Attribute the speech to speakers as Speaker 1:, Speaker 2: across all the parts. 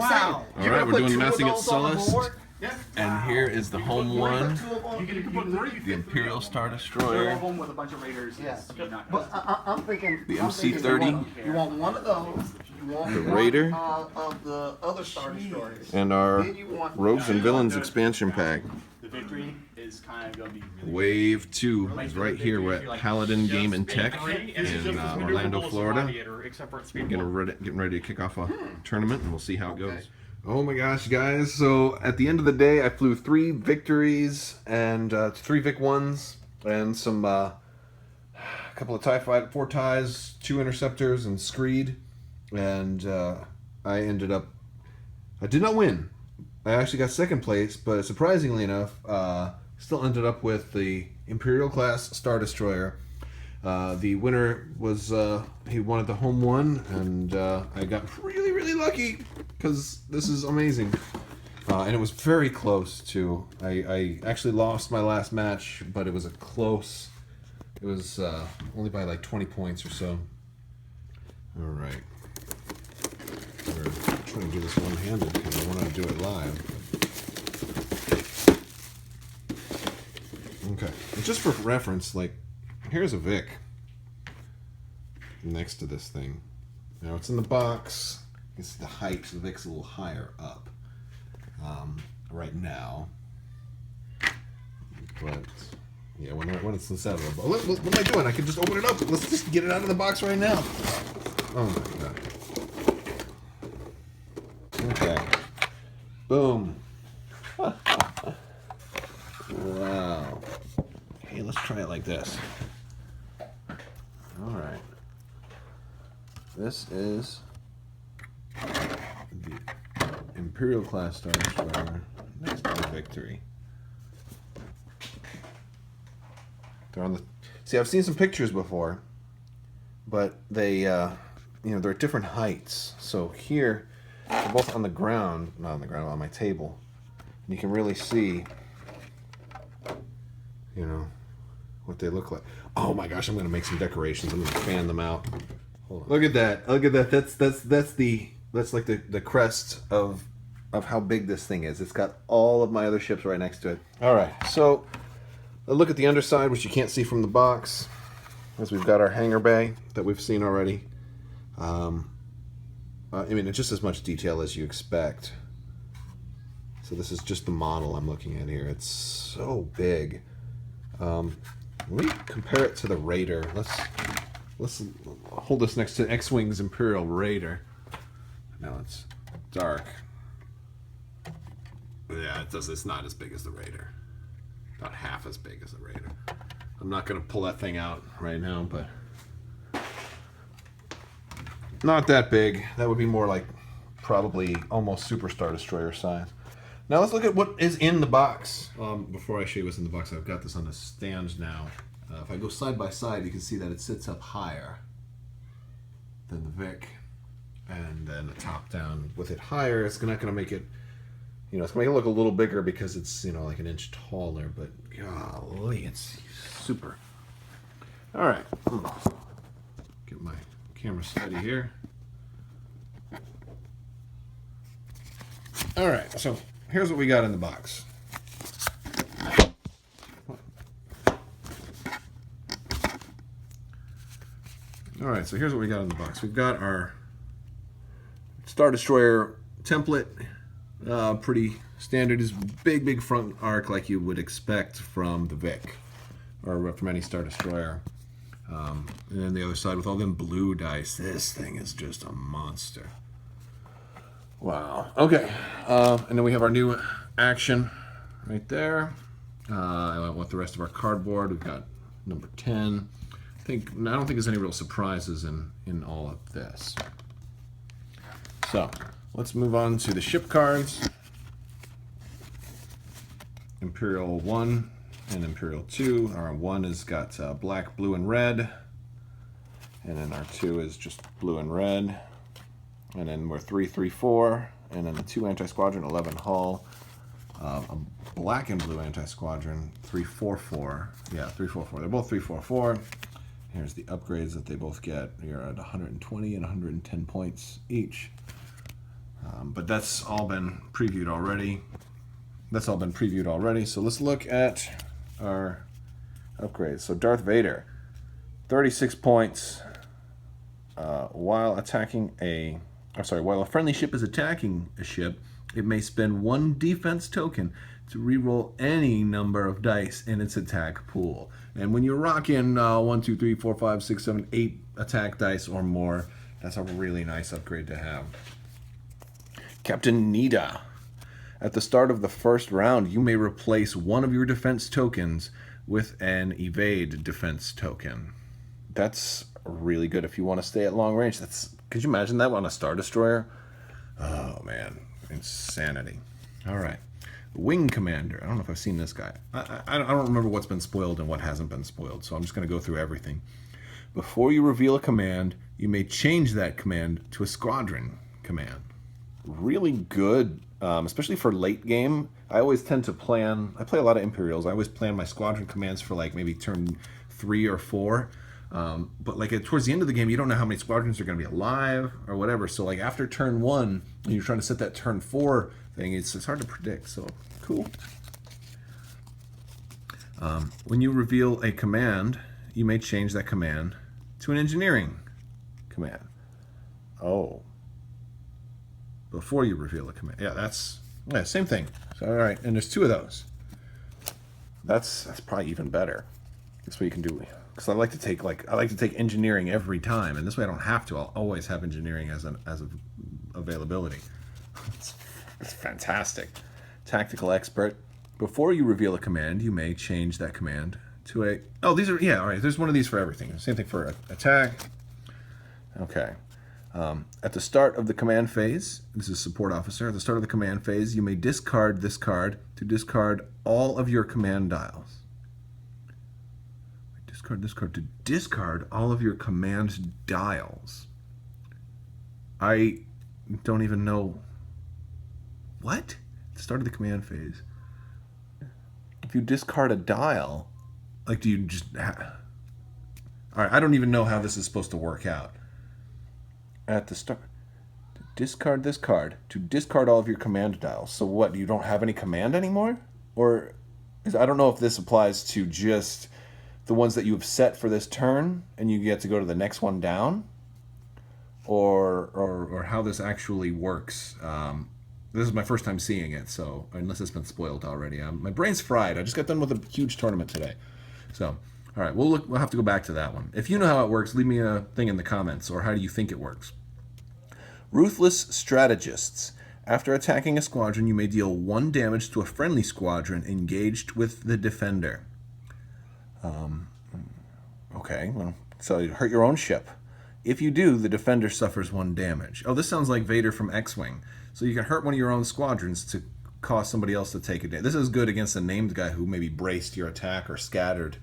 Speaker 1: Wow.
Speaker 2: All right, we're doing Massing at Sullust.
Speaker 1: Yeah.
Speaker 2: And here is the home one,
Speaker 1: You can put three.
Speaker 2: the Imperial Star
Speaker 1: They're
Speaker 2: Destroyer.
Speaker 1: home with a bunch of raiders.
Speaker 3: Yeah.
Speaker 1: You're not
Speaker 3: But I'm thinking
Speaker 2: The
Speaker 3: I'm thinking
Speaker 2: MC-30.
Speaker 3: You want one of those. You want
Speaker 2: The
Speaker 3: one,
Speaker 2: Raider.
Speaker 3: of the other Star Destroyers.
Speaker 2: And our
Speaker 3: Then you want
Speaker 2: Rogues and Villains expansion pack.
Speaker 1: The victory is kind of going to be really
Speaker 2: Wave 2 is right here. We're at Paladin Game and Tech in Orlando, Florida. Getting ready to kick off a tournament, and we'll see how it goes. Oh my gosh, guys. So at the end of the day, I flew 3 victories and 3 Vic 1s and some a couple of TIE Fighter, 4 ties, 2 interceptors, and Screed. And I ended up, I did not win. I actually got 2nd place, but surprisingly enough, still ended up with the Imperial class Star Destroyer. The winner was, he wanted the home one, and I got really, really lucky, because this is amazing. And it was very close, too. I actually lost my last match, but it was a close, it was only by like 20 points or so. Alright. We're trying to do this one-handed, because I want to do it live. Okay, and just for reference, like, here's a Vic next to this thing. Now it's in the box. You can see the height. The Vic's a little higher up right now. But yeah, when it's inside of the box. What am I doing? I can just open it up. Let's just get it out of the box right now. Oh my god. Okay. Boom. Wow. Hey, let's try it like this. Alright. This is the Imperial class Star Destroyer next to the Victory. They're on the. See, I've seen some pictures before, but they, they're at different heights. So here, they're both on the ground, not on the ground, on my table. And you can really see, what they look like. Oh my gosh, I'm gonna make some decorations. I'm gonna fan them out. Hold on. Look at that. Look at that. That's like the crest of how big this thing is. It's got all of my other ships right next to it. Alright, so a look at the underside, which you can't see from the box, as we've got our hangar bay that we've seen already. I mean, it's just as much detail as you expect. So this is just the model I'm looking at here. It's so big. Let me compare it to the Raider. Let's hold this next to X-Wing's Imperial Raider. Now it's dark. Yeah, it's not as big as the Raider. About half as big as the Raider. I'm not going to pull that thing out right now, but not that big. That would be more like probably almost Super Star Destroyer size. Now let's look at what is in the box. Before I show you what's in the box, I've got this on a stand now. If I go side by side, you can see that it sits up higher than the Vic, and then the top down with it higher. It's not going to make it, it's going to make it look a little bigger because it's like an inch taller. But golly, it's super. All right, get my camera steady here. All right, so here's what we got in the box. Alright, so here's what we got in the box. We've got our Star Destroyer template. Pretty standard. Is big front arc like you would expect from the Vic, or from any Star Destroyer. And then the other side with all them blue dice. This thing is just a monster. Wow. Okay. And then we have our new action right there. I went with the rest of our cardboard. We've got number 10. I don't think there's any real surprises in all of this. So let's move on to the ship cards. Imperial 1 and Imperial 2. Our 1 has got black, blue, and red. And then our 2 is just blue and red. And then we're 3-3-4. And then the 2 anti-squadron, 11 hull. A black and blue anti-squadron, 3-4-4. Yeah, 3-4-4. They're both 3-4-4. Here's the upgrades that they both get. You're at 120 and 110 points each. But that's all been previewed already. So let's look at our upgrades. So Darth Vader, 36 points while while a friendly ship is attacking a ship, it may spend 1 defense token to reroll any number of dice in its attack pool. And when you're rocking 1, 2, 3, 4, 5, 6, 7, 8 attack dice or more, that's a really nice upgrade to have. Captain Nida. At the start of the first round, you may replace one of your defense tokens with an evade defense token. That's really good if you want to stay at long range. Could you imagine that on a Star Destroyer? Oh man, insanity. All right, Wing Commander. I don't know if I've seen this guy. I don't remember what's been spoiled and what hasn't been spoiled, so I'm just going to go through everything. Before you reveal a command, you may change that command to a squadron command. Really good, especially for late game. I always tend to plan, I play a lot of Imperials. I always plan my squadron commands for like maybe turn 3 or 4. But like towards the end of the game, you don't know how many squadrons are going to be alive or whatever. So like after turn 1, and you're trying to set that turn 4 thing, it's hard to predict. So cool. When you reveal a command, you may change that command to an engineering command. Oh. Before you reveal a command. Yeah, same thing. So, all right, and there's 2 of those. That's probably even better. That's what you can do. Because I like to take engineering every time, and this way I don't have to. I'll always have engineering as availability. It's fantastic. Tactical expert. Before you reveal a command, you may change that command to a. Oh, these are all right. There's one of these for everything. Same thing for attack. Okay. At the start of the command phase, this is support officer. At the start of the command phase, you may discard this card to discard all of your command dials. Discard this card to discard all of your command dials. I don't even know. What? At the start of the command phase. If you discard a dial, like do you just... All right, I don't even know how this is supposed to work out. At the start, to discard this card to discard all of your command dials. So what? You don't have any command anymore, or I don't know if this applies to just the ones that you have set for this turn, and you get to go to the next one down, or how this actually works. This is my first time seeing it, so unless it's been spoiled already, my brain's fried. I just got done with a huge tournament today, so. All right, we'll have to go back to that one. If you know how it works, leave me a thing in the comments, or how do you think it works? Ruthless Strategists. After attacking a squadron, you may deal 1 damage to a friendly squadron engaged with the defender. Okay, well, so you hurt your own ship. If you do, the defender suffers 1 damage. Oh, this sounds like Vader from X-Wing. So you can hurt one of your own squadrons to cause somebody else to take a damage. This is good against a named guy who maybe braced your attack or scattered.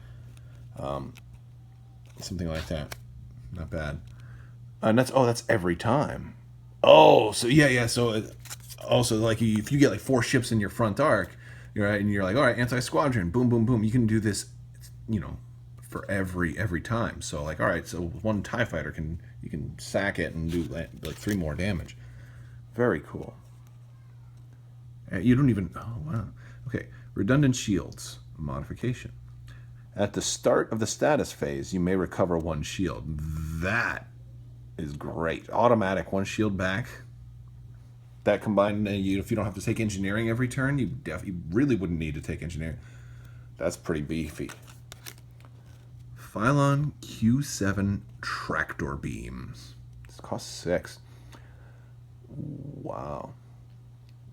Speaker 2: Something like that. Not bad. And that's every time. Oh, so yeah. So also like if you get like 4 ships in your front arc, right, and you're like, all right, anti-squadron, boom, boom, boom. You can do this, for every time. So like, all right, so 1 TIE fighter you can sack it and do like 3 more damage. Very cool. You don't even. Oh wow. Okay, redundant shields modification. At the start of the status phase, you may recover 1 shield. That is great. Automatic 1 shield back. That combined, if you don't have to take engineering every turn, you really wouldn't need to take engineering. That's pretty beefy. Phylon Q7 tractor beams. This costs 6. Wow.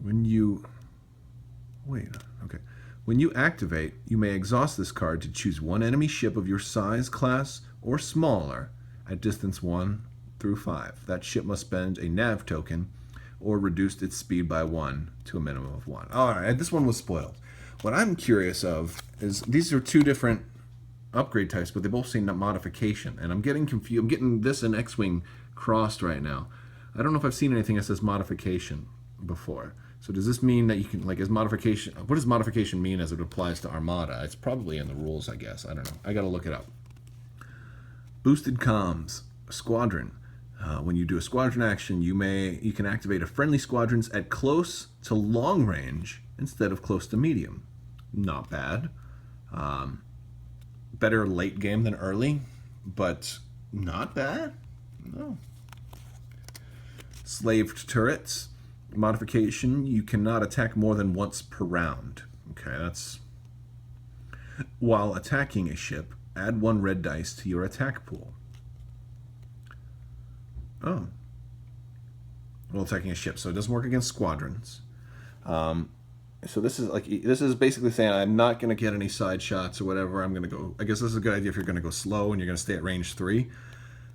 Speaker 2: When you activate, you may exhaust this card to choose 1 enemy ship of your size, class, or smaller at distance 1 through 5. That ship must spend a nav token or reduce its speed by 1 to a minimum of 1. All right, this one was spoiled. What I'm curious of is these are 2 different upgrade types, but they both say modification, and I'm getting confused. I'm getting this and X-Wing crossed right now. I don't know if I've seen anything that says modification before. So does this mean that you can, like, modification, what does modification mean as it applies to Armada? It's probably in the rules, I guess. I don't know. I gotta look it up. Boosted comms. Squadron. When you do a squadron action, you can activate a friendly squadrons at close to long range instead of close to medium. Not bad. Better late game than early, but not bad. No. Slaved turrets modification: you cannot attack more than once per round. Okay, that's while attacking a ship. Add 1 red dice to your attack pool. Oh. While attacking a ship, so it doesn't work against squadrons. So this is basically saying I'm not going to get any side shots or whatever. I'm going to go. I guess this is a good idea if you're going to go slow and you're going to stay at range 3.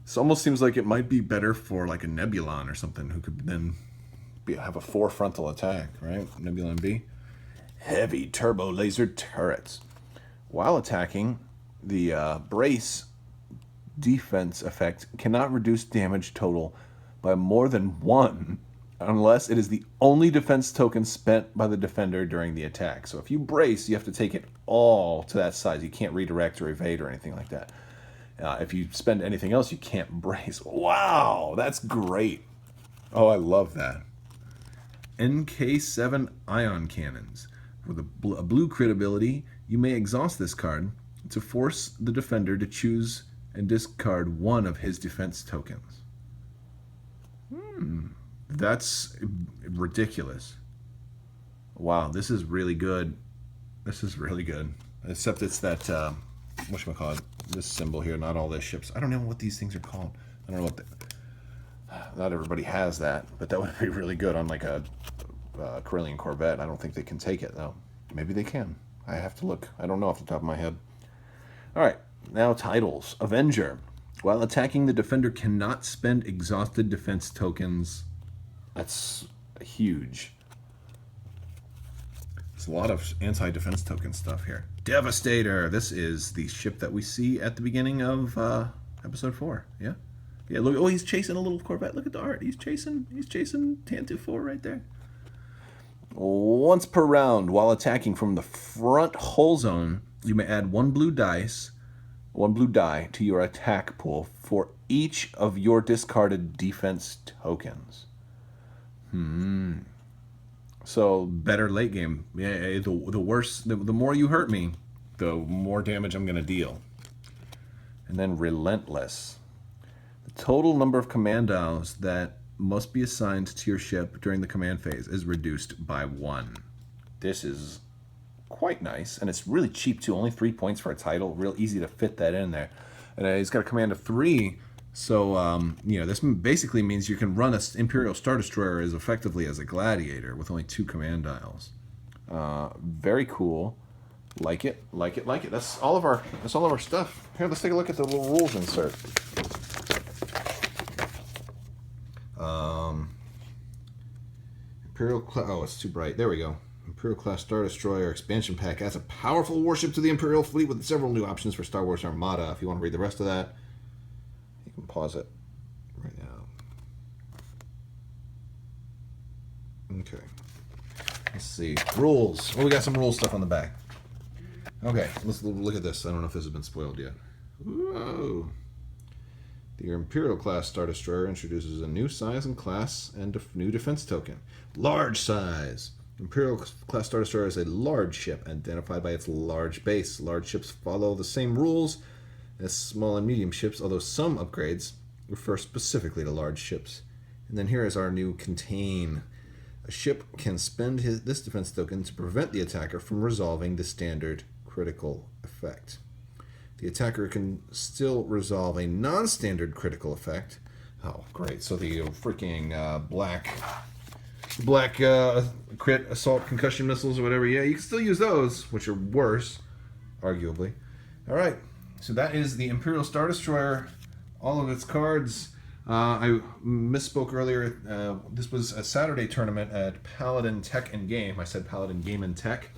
Speaker 2: This almost seems like it might be better for like a Nebulon or something who could then have a 4 frontal attack, right? Nebulon B. Heavy turbo laser turrets. While attacking, the brace defense effect cannot reduce damage total by more than 1 unless it is the only defense token spent by the defender during the attack. So if you brace, you have to take it all to that size. You can't redirect or evade or anything like that. If you spend anything else, you can't brace. Wow, that's great. Oh, I love that. NK7 ion cannons. With a blue crit ability, you may exhaust this card to force the defender to choose and discard 1 of his defense tokens. That's ridiculous. Wow, this is really good. This is really good. Except it's that, whatchamacallit, this symbol here, not all the ships. I don't know what these things are called. I don't know what not everybody has that, but that would be really good on like a Corellian Corvette. I don't think they can take it, though. Maybe they can. I have to look. I don't know off the top of my head. All right, now titles. Avenger. While attacking, the defender cannot spend exhausted defense tokens. That's huge. There's a lot of anti-defense token stuff here. Devastator. This is the ship that we see at the beginning of episode 4. Yeah. Yeah, look. Oh, he's chasing a little Corvette. Look at the art. He's chasing Tantu 4 right there. Once per round, while attacking from the front hull zone, you may add 1 blue die to your attack pool for each of your discarded defense tokens. So better late game. Yeah, the worse, the more you hurt me, the more damage I'm going to deal. And then Relentless. The total number of command dials that must be assigned to your ship during the command phase is reduced by 1. This is quite nice, and it's really cheap too. Only 3 points for a title. Real easy to fit that in there. And he's got a command of 3, so this basically means you can run an Imperial Star Destroyer as effectively as a Gladiator with only 2 command dials. Very cool. Like it. That's all of our stuff. Here, let's take a look at the little rules insert. Imperial class. Oh, it's too bright. There we go. Imperial class Star Destroyer expansion pack adds a powerful warship to the Imperial fleet with several new options for Star Wars Armada. If you want to read the rest of that, you can pause it right now. Okay. Let's see. Rules. Well, we got some rule stuff on the back. Okay, let's look at this. I don't know if this has been spoiled yet. Whoa. The Imperial class Star Destroyer introduces a new size and class and new defense token. Large size. Imperial class Star Destroyer is a large ship identified by its large base. Large ships follow the same rules as small and medium ships, although some upgrades refer specifically to large ships. And then here is our new Contain. A ship can spend this defense token to prevent the attacker from resolving the standard critical effect. The attacker can still resolve a non-standard critical effect. Oh, great. So the freaking black crit assault concussion missiles or whatever. Yeah, you can still use those, which are worse, arguably. All right. So that is the Imperial Star Destroyer. All of its cards. I misspoke earlier. This was a Saturday tournament at Paladin Tech and Game. I said Paladin Game and Tech.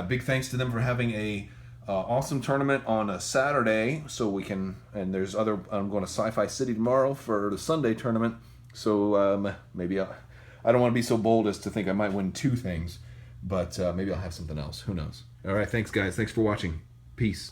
Speaker 2: Big thanks to them for having a awesome tournament on a Saturday, so we can. And there's other. I'm going to Sci-Fi City tomorrow for the Sunday tournament. So maybe I don't want to be so bold as to think I might win 2 things, but maybe I'll have something else. Who knows? All right. Thanks, guys. Thanks for watching. Peace.